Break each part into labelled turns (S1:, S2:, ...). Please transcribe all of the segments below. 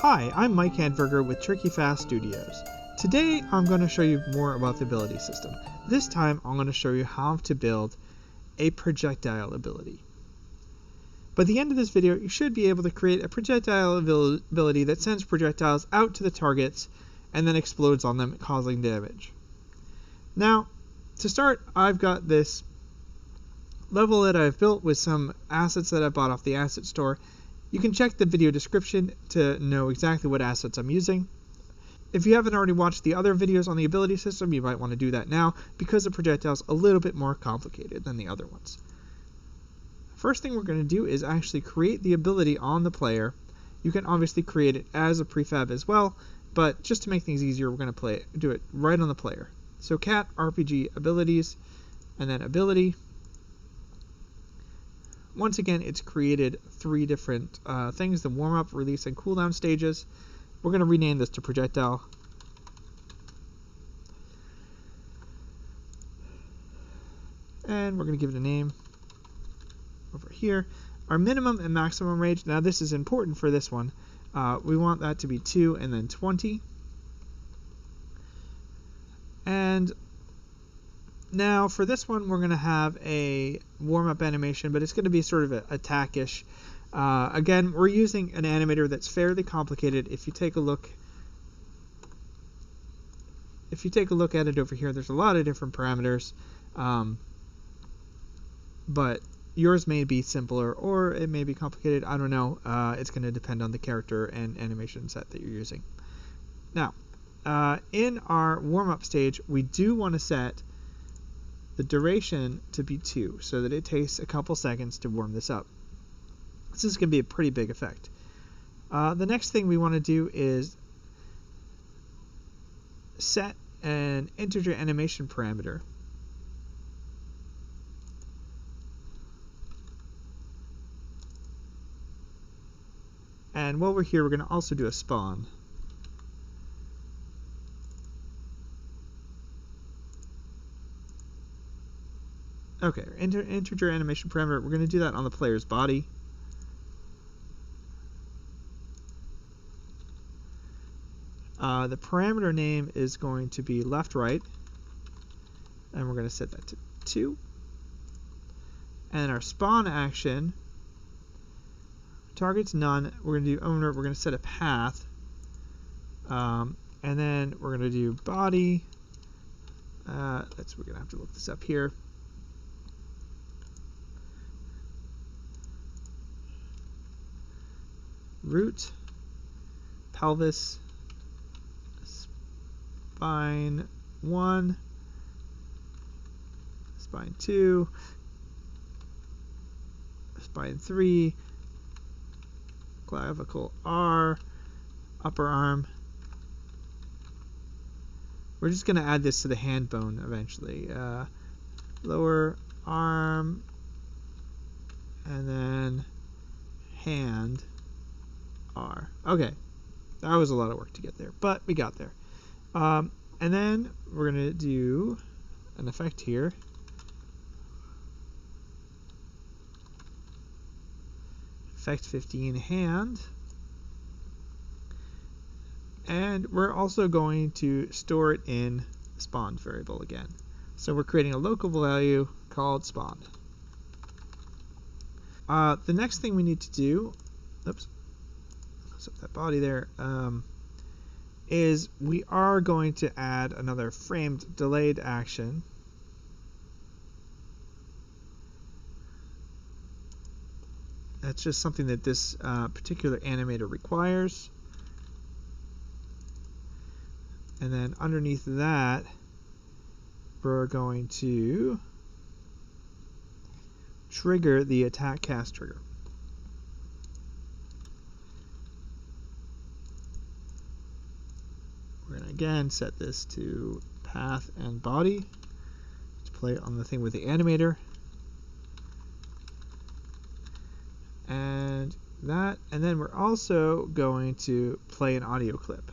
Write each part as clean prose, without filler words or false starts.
S1: Hi, I'm Mike Handberger with Tricky Fast Studios. Today I'm going to show you more about the ability system. This time I'm going to show you how to build a projectile ability. By the end of this video you should be able to create a projectile ability that sends projectiles out to the targets and then explodes on them, causing damage. Now, to start, I've got this level that I've built with some assets that I bought off the asset store. You can check the video description to know exactly what assets I'm using. If you haven't already watched the other videos on the ability system, you might want to do that now because the projectile is a little bit more complicated than the other ones. First thing we're going to do is actually create the ability on the player. You can obviously create it as a prefab as well, but just to make things easier, we're going to do it right on the player. So cat RPG abilities, and then ability. Once again, it's created three different things: the warm-up, release, and cooldown stages. We're going to rename this to projectile. And we're going to give it a name over here. Our minimum and maximum range, now this is important for this one. We want that to be 2 and then 20. And now for this one, we're going to have a warm-up animation, but it's going to be sort of attack-ish. Again, we're using an animator that's fairly complicated. If you take a look at it over here, there's a lot of different parameters, but yours may be simpler or it may be complicated. I don't know. It's going to depend on the character and animation set that you're using. Now, in our warm-up stage, we do want to set the duration to be 2 so that it takes a couple seconds to warm this up. This is going to be a pretty big effect. The next thing we want to do is set an integer animation parameter. And while we're here, we're going to also do a spawn. Okay, integer animation parameter, we're going to do that on the player's body. The parameter name is going to be left, right, and we're going to set that to 2. And our spawn action, target's none. We're going to do owner, we're going to set a path, and then we're going to do body. We're going to have to look this up here. Root, pelvis, spine 1, spine 2, spine 3, clavicle R, upper arm. We're just going to add this to the hand bone eventually. Lower arm, and then hand R. Okay, that was a lot of work to get there, but we got there. And then we're going to do an effect here. Effect 15 hand. And we're also going to store it in spawn variable again. So we're creating a local value called spawn. The next thing we need to do, oops, close up that body there, is we are going to add another framed delayed action. That's just something that this particular animator requires. And then underneath that, we're going to trigger the attack cast trigger. We're going to again set this to path and body to play on the thing with the animator. And then we're also going to play an audio clip.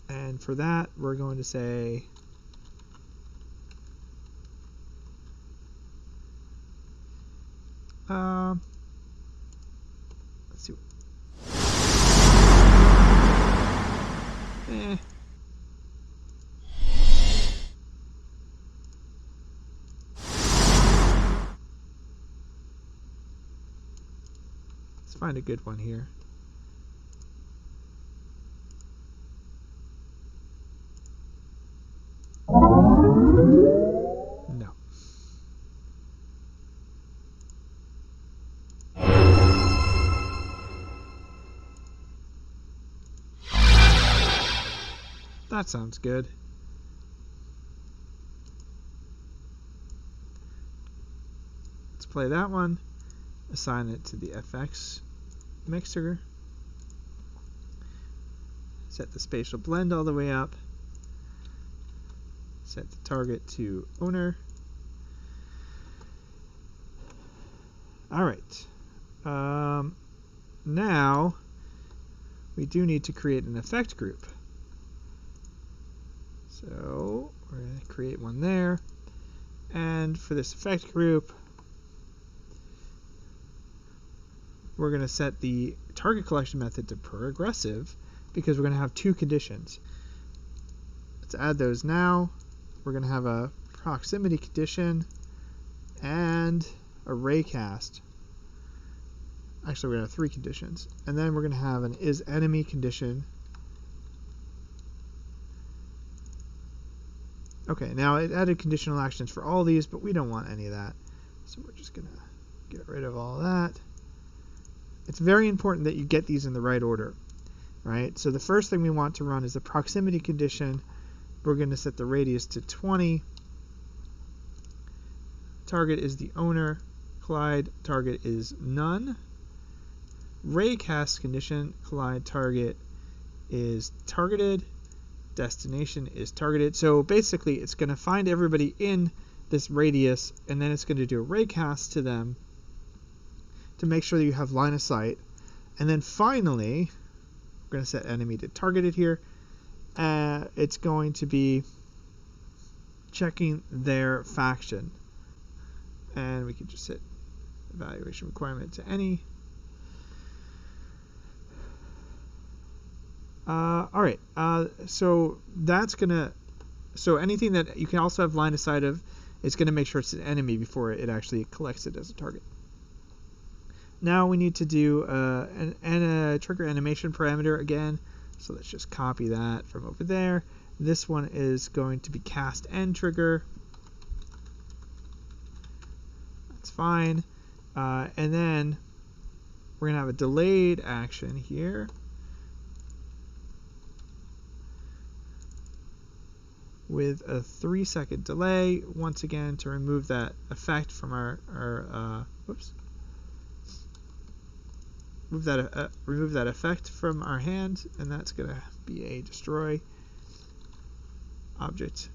S1: And for that, we're going to say Let's see. Let's find a good one here. No. That sounds good. Let's play that one. Assign it to the FX mixer. Set the spatial blend all the way up. Set the target to owner. All right. Now we do need to create an effect group. So we're going to create one there. And for this effect group, we're going to set the target collection method to progressive because we're going to have two conditions. Let's add those now. We're going to have a proximity condition and a raycast. Actually, we're going to have three conditions. And then we're going to have an isEnemy condition. Okay, now it added conditional actions for all these, but we don't want any of that. So we're just going to get rid of all that. It's very important that you get these in the right order, right? So the first thing we want to run is the proximity condition. We're going to set the radius to 20. Target is the owner. Collide target is none. Raycast condition, collide target is targeted. Destination is targeted. So basically it's going to find everybody in this radius, and then it's going to do a raycast to them to make sure that you have line of sight. And then finally, we're going to set enemy to targeted here. It's going to be checking their faction. And we can just set evaluation requirement to any. All right, so that's gonna, so anything that you can also have line of sight of, it's gonna make sure it's an enemy before it actually collects it as a target. Now we need to do a trigger animation parameter again. So let's just copy that from over there. This one is going to be cast end trigger. That's fine. And then we're gonna have a delayed action here. With a 3-second delay, once again, to remove that effect from remove that effect from our hand, and that's going to be a destroy object.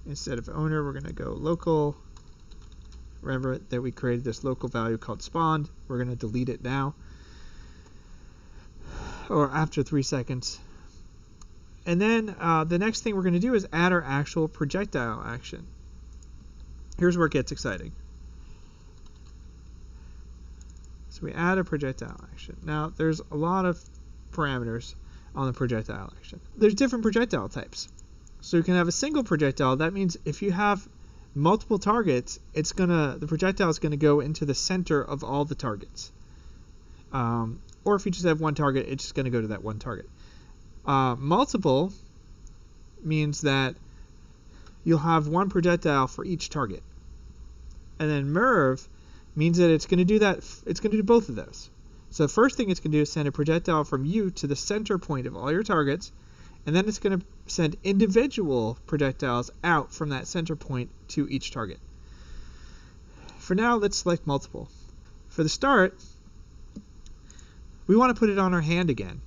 S1: Instead of owner, we're going to go local. Remember that we created this local value called spawned. We're going to delete it now, or after 3 seconds. And then the next thing we're going to do is add our actual projectile action. Here's where it gets exciting. So we add a projectile action. Now, there's a lot of parameters on the projectile action. There's different projectile types. So you can have a single projectile. That means if you have multiple targets, the projectile is going to go into the center of all the targets. Or if you just have one target, it's just going to go to that one target. Multiple means that you'll have one projectile for each target. And then MERV means that it's going to do that. It's going to do both of those. So the first thing it's going to do is send a projectile from you to the center point of all your targets, and then it's going to send individual projectiles out from that center point to each target. For now, let's select multiple. For the start, we want to put it on our hand again.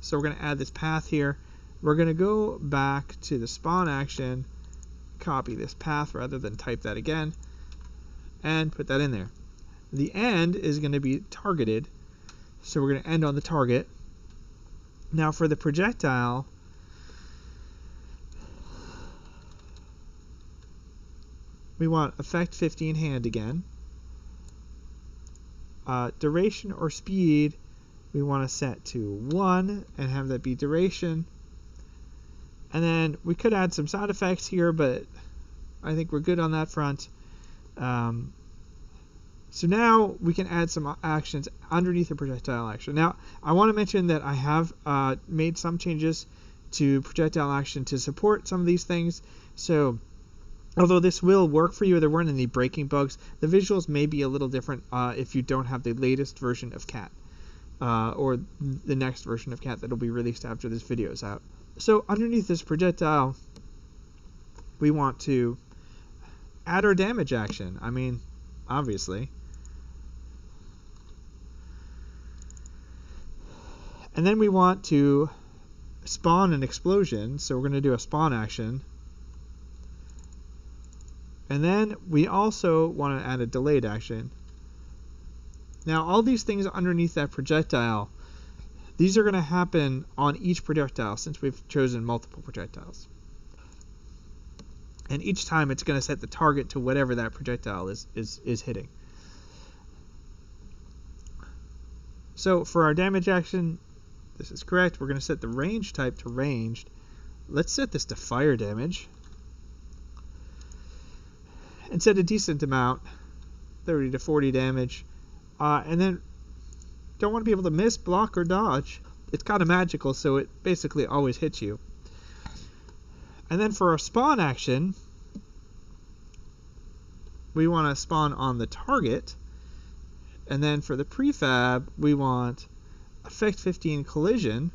S1: So we're going to add this path here. We're going to go back to the spawn action, copy this path rather than type that again, and put that in there. The end is going to be targeted, so we're going to end on the target. Now for the projectile, we want effect 15 hand again. duration or speed, we want to set to 1 and have that be duration. And then we could add some sound effects here, but I think we're good on that front. So now we can add some actions underneath the projectile action. Now, I want to mention that I have made some changes to projectile action to support some of these things. So although this will work for you, there weren't any breaking bugs. The visuals may be a little different if you don't have the latest version of Cat or the next version of Cat that will be released after this video is out. So underneath this projectile, we want to add our damage action. I mean, obviously. And then we want to spawn an explosion, so we're going to do a spawn action. And then we also want to add a delayed action. Now all these things underneath that projectile, these are going to happen on each projectile since we've chosen multiple projectiles. And each time it's going to set the target to whatever that projectile is hitting. So for our damage action, this is correct. We're going to set the range type to ranged. Let's set this to fire damage. And set a decent amount, 30 to 40 damage. And then don't want to be able to miss, block, or dodge. It's kind of magical, so it basically always hits you. And then for our spawn action, we want to spawn on the target. And then for the prefab, we want effect 15 collision,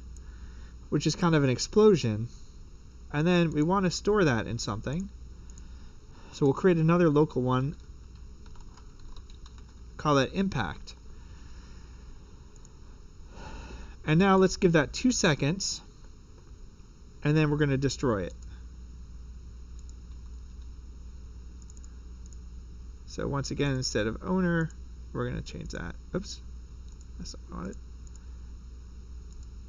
S1: which is kind of an explosion. And then we want to store that in something. So we'll create another local one, call that impact. And now let's give that 2 seconds, and then we're going to destroy it. So once again, instead of owner, we're going to change that. Oops, that's not what I wanted.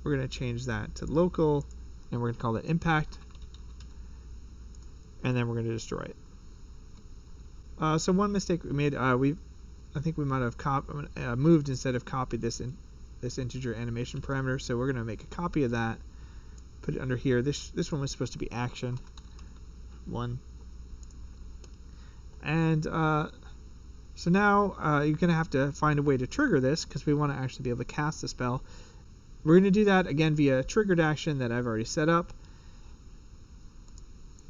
S1: We're going to change that to local, and we're going to call that impact, and then we're going to destroy it. So one mistake we made, I think we might have moved instead of copied this integer animation parameter. So we're going to make a copy of that, put it under here. This one was supposed to be action 1. And so now you're going to have to find a way to trigger this because we want to actually be able to cast the spell. We're going to do that again via a triggered action that I've already set up.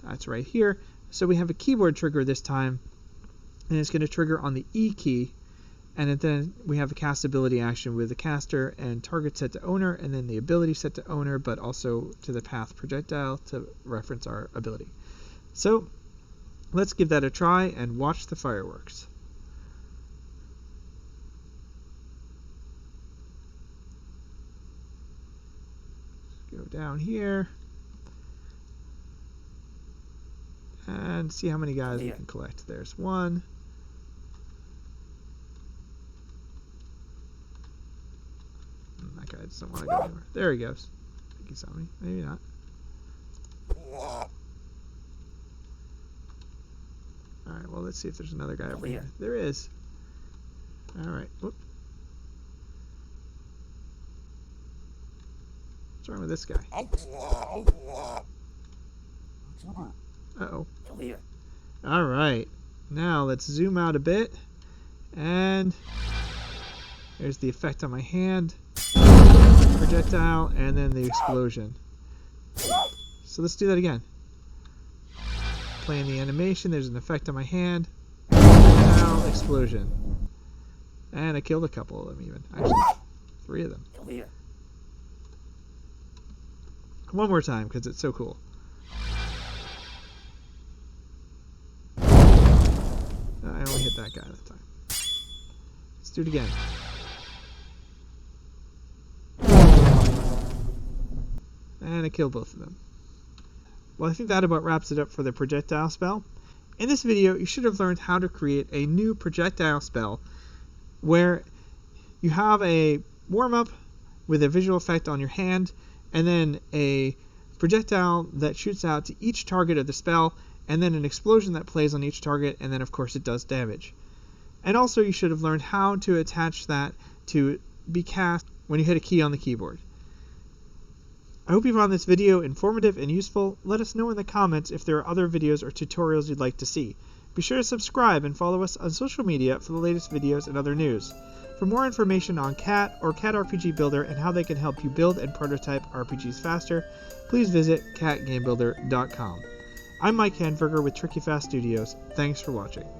S1: That's right here. So we have a keyboard trigger this time, and it's going to trigger on the E key. And then we have a cast ability action with the caster and target set to owner, and then the ability set to owner, but also to the path projectile to reference our ability. So let's give that a try and watch the fireworks. Let's go down here and see how many guys we can collect. There's 1. That guy doesn't want to go anywhere. There he goes. I think he saw me. Maybe not. Alright, well, let's see if there's another guy over here. There is. Alright. Whoop. What's wrong with this guy? Uh-oh. Alright. Now let's zoom out a bit. And there's the effect on my hand. Projectile, and then the explosion. So let's do that again. Playing the animation, there's an effect on my hand. Projectile, explosion. And I killed a couple of them even. Actually, 3 of them. One more time, because it's so cool. I only hit that guy that time. Let's do it again. And I killed both of them. Well, I think that about wraps it up for the projectile spell. In this video, you should have learned how to create a new projectile spell where you have a warm-up with a visual effect on your hand, and then a projectile that shoots out to each target of the spell, and then an explosion that plays on each target, and then of course it does damage. And also you should have learned how to attach that to be cast when you hit a key on the keyboard. I hope you found this video informative and useful. Let us know in the comments if there are other videos or tutorials you'd like to see. Be sure to subscribe and follow us on social media for the latest videos and other news. For more information on CAT or CAT RPG Builder and how they can help you build and prototype RPGs faster, please visit catgamebuilder.com. I'm Mike Handberger with Tricky Fast Studios. Thanks for watching.